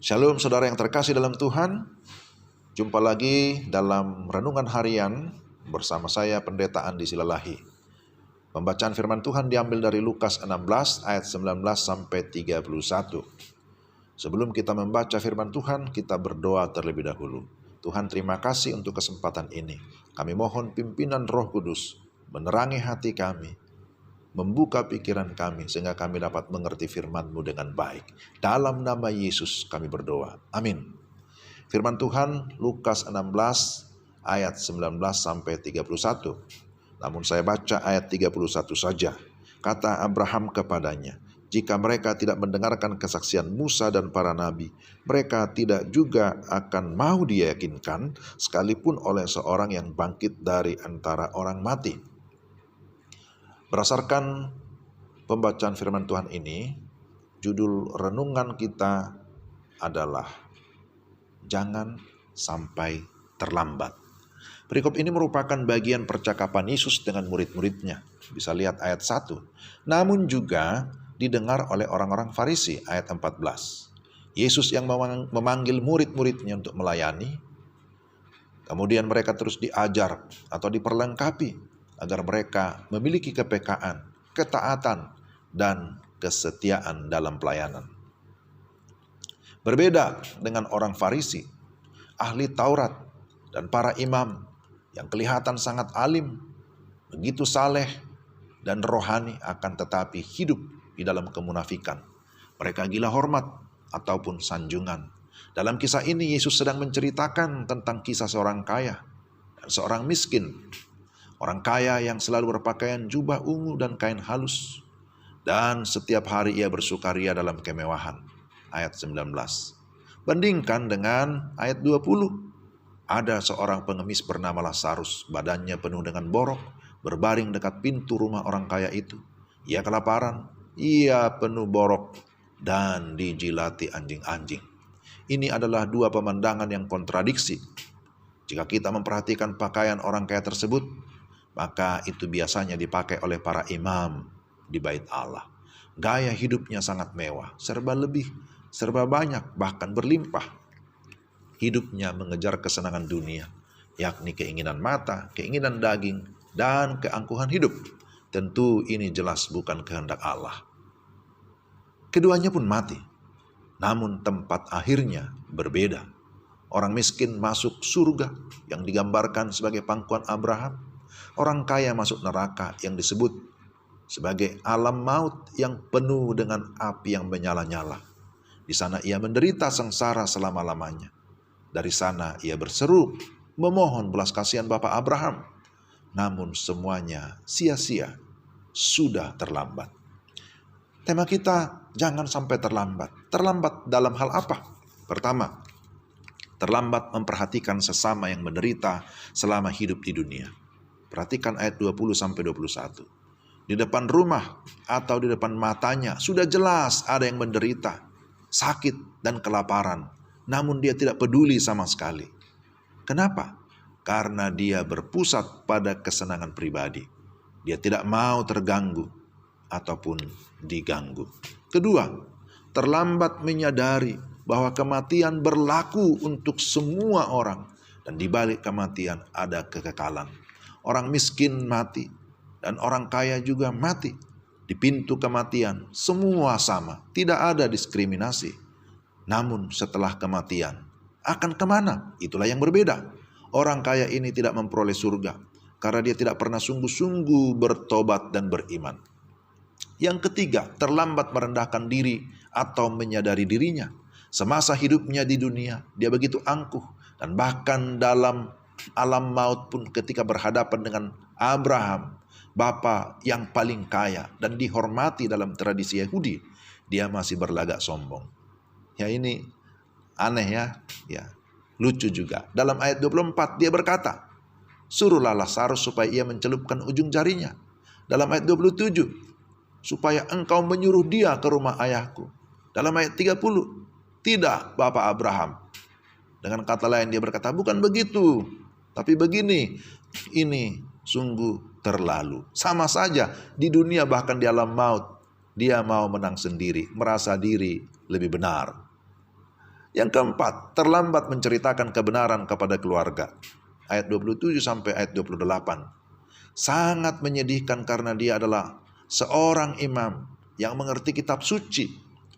Shalom saudara yang terkasih dalam Tuhan. Jumpa lagi dalam Renungan Harian bersama saya Pendeta Andi Silalahi. Pembacaan firman Tuhan diambil dari Lukas 16 ayat 19 sampai 31. Sebelum kita membaca firman Tuhan, kita berdoa terlebih dahulu. Tuhan, terima kasih untuk kesempatan ini. Kami mohon pimpinan Roh Kudus menerangi hati kami, membuka pikiran kami sehingga kami dapat mengerti firman-Mu dengan baik. Dalam nama Yesus kami berdoa. Amin. Firman Tuhan Lukas 16 ayat 19 sampai 31. Namun saya baca ayat 31 saja. Kata Abraham kepadanya, jika mereka tidak mendengarkan kesaksian Musa dan para nabi, mereka tidak juga akan mau diyakinkan sekalipun oleh seorang yang bangkit dari antara orang mati. Berdasarkan pembacaan firman Tuhan ini, judul renungan kita adalah Jangan Sampai Terlambat. Perikop ini merupakan bagian percakapan Yesus dengan murid-muridnya. Bisa lihat ayat 1. Namun juga didengar oleh orang-orang Farisi, ayat 14. Yesus yang memanggil murid-muridnya untuk melayani, kemudian mereka terus diajar atau diperlengkapi agar mereka memiliki kepekaan, ketaatan, dan kesetiaan dalam pelayanan. Berbeda dengan orang Farisi, ahli Taurat, dan para imam yang kelihatan sangat alim, begitu saleh dan rohani, akan tetapi hidup di dalam kemunafikan. Mereka gila hormat ataupun sanjungan. Dalam kisah ini Yesus sedang menceritakan tentang kisah seorang kaya dan seorang miskin. Orang kaya yang selalu berpakaian jubah ungu dan kain halus, dan setiap hari ia bersukaria dalam kemewahan. Ayat 19. Bandingkan dengan ayat 20. Ada seorang pengemis bernama Lazarus, badannya penuh dengan borok, berbaring dekat pintu rumah orang kaya itu. Ia kelaparan, ia penuh borok, dan dijilati anjing-anjing. Ini adalah dua pemandangan yang kontradiksi. Jika kita memperhatikan pakaian orang kaya tersebut, maka itu biasanya dipakai oleh para imam di bait Allah. Gaya hidupnya sangat mewah, serba lebih, serba banyak, bahkan berlimpah. Hidupnya mengejar kesenangan dunia, yakni keinginan mata, keinginan daging, dan keangkuhan hidup. Tentu ini jelas bukan kehendak Allah. Keduanya pun mati, namun tempat akhirnya berbeda. Orang miskin masuk surga yang digambarkan sebagai pangkuan Abraham. Orang kaya masuk neraka yang disebut sebagai alam maut yang penuh dengan api yang menyala-nyala. Di sana ia menderita sengsara selama-lamanya. Dari sana ia berseru memohon belas kasihan Bapa Abraham. Namun semuanya sia-sia, sudah terlambat. Tema kita, jangan sampai terlambat. Terlambat dalam hal apa? Pertama, terlambat memperhatikan sesama yang menderita selama hidup di dunia. Perhatikan ayat 20-21. Di depan rumah atau di depan matanya sudah jelas ada yang menderita, sakit dan kelaparan. Namun dia tidak peduli sama sekali. Kenapa? Karena dia berpusat pada kesenangan pribadi. Dia tidak mau terganggu ataupun diganggu. Kedua, terlambat menyadari bahwa kematian berlaku untuk semua orang. Dan di balik kematian ada kekekalan. Orang miskin mati dan orang kaya juga mati. Di pintu kematian semua sama, tidak ada diskriminasi. Namun setelah kematian akan kemana? Itulah yang berbeda. Orang kaya ini tidak memperoleh surga karena dia tidak pernah sungguh-sungguh bertobat dan beriman. Yang ketiga, terlambat merendahkan diri atau menyadari dirinya. Semasa hidupnya di dunia, dia begitu angkuh, dan bahkan dalam alam maut pun ketika berhadapan dengan Abraham, bapa yang paling kaya dan dihormati dalam tradisi Yahudi, dia masih berlagak sombong. Ya, ini aneh ya, lucu juga. Dalam ayat 24 dia berkata, suruhlah Lazarus supaya ia mencelupkan ujung jarinya. Dalam ayat 27, supaya engkau menyuruh dia ke rumah ayahku. Dalam ayat 30, tidak Bapak Abraham. Dengan kata lain dia berkata, bukan begitu, tapi begini, ini sungguh terlalu. Sama saja di dunia bahkan di alam maut, Dia mau menang sendiri, merasa diri lebih benar. Yang keempat, terlambat menceritakan kebenaran kepada keluarga. Ayat 27 sampai ayat 28. Sangat menyedihkan karena dia adalah seorang imam yang mengerti kitab suci,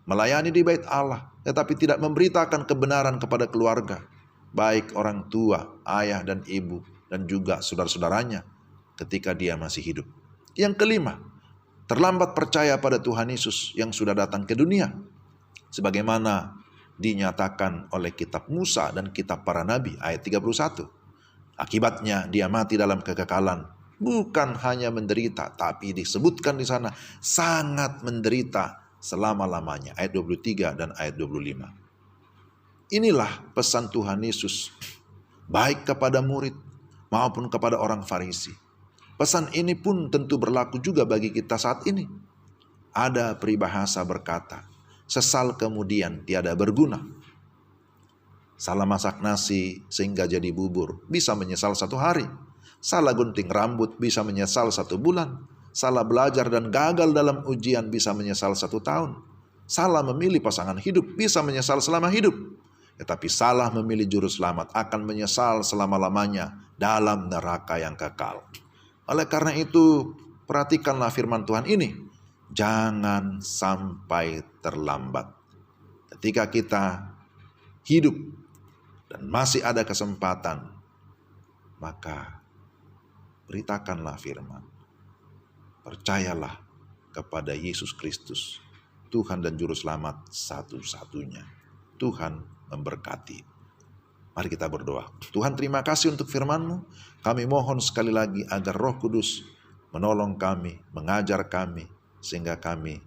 melayani di bait Allah, tetapi tidak memberitakan kebenaran kepada keluarga, baik orang tua, ayah dan ibu, dan juga saudara-saudaranya ketika dia masih hidup. Yang kelima, terlambat percaya pada Tuhan Yesus yang sudah datang ke dunia, sebagaimana dinyatakan oleh kitab Musa dan kitab para nabi, ayat 31. Akibatnya dia mati dalam kekekalan, bukan hanya menderita, tapi disebutkan di sana sangat menderita selama-lamanya, ayat 23 dan ayat 25. Inilah pesan Tuhan Yesus, baik kepada murid maupun kepada orang Farisi. Pesan ini pun tentu berlaku juga bagi kita saat ini. Ada peribahasa berkata, sesal kemudian tiada berguna. Salah masak nasi sehingga jadi bubur, bisa menyesal 1 hari. Salah gunting rambut bisa menyesal 1 bulan. Salah belajar dan gagal dalam ujian bisa menyesal 1 tahun. Salah memilih pasangan hidup bisa menyesal selama hidup. Tetapi salah memilih juru selamat akan menyesal selama-lamanya dalam neraka yang kekal. Oleh karena itu, perhatikanlah firman Tuhan ini. Jangan sampai terlambat. Ketika kita hidup dan masih ada kesempatan, maka beritakanlah firman. Percayalah kepada Yesus Kristus, Tuhan dan Juru Selamat satu-satunya. Tuhan memberkati. Mari kita berdoa. Tuhan, terima kasih untuk firman-Mu. Kami mohon sekali lagi agar Roh Kudus menolong kami, mengajar kami, sehingga kami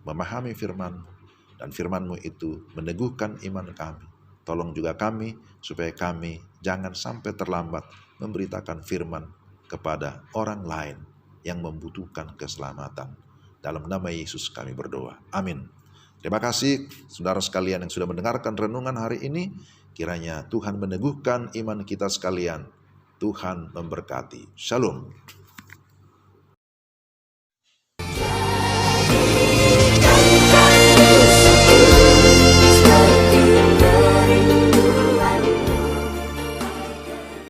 memahami firman-Mu. Dan firman-Mu itu meneguhkan iman kami. Tolong juga kami, supaya kami jangan sampai terlambat memberitakan firman kepada orang lain yang membutuhkan keselamatan. Dalam nama Yesus kami berdoa. Amin. Terima kasih saudara sekalian yang sudah mendengarkan renungan hari ini. Kiranya Tuhan meneguhkan iman kita sekalian. Tuhan memberkati. Shalom.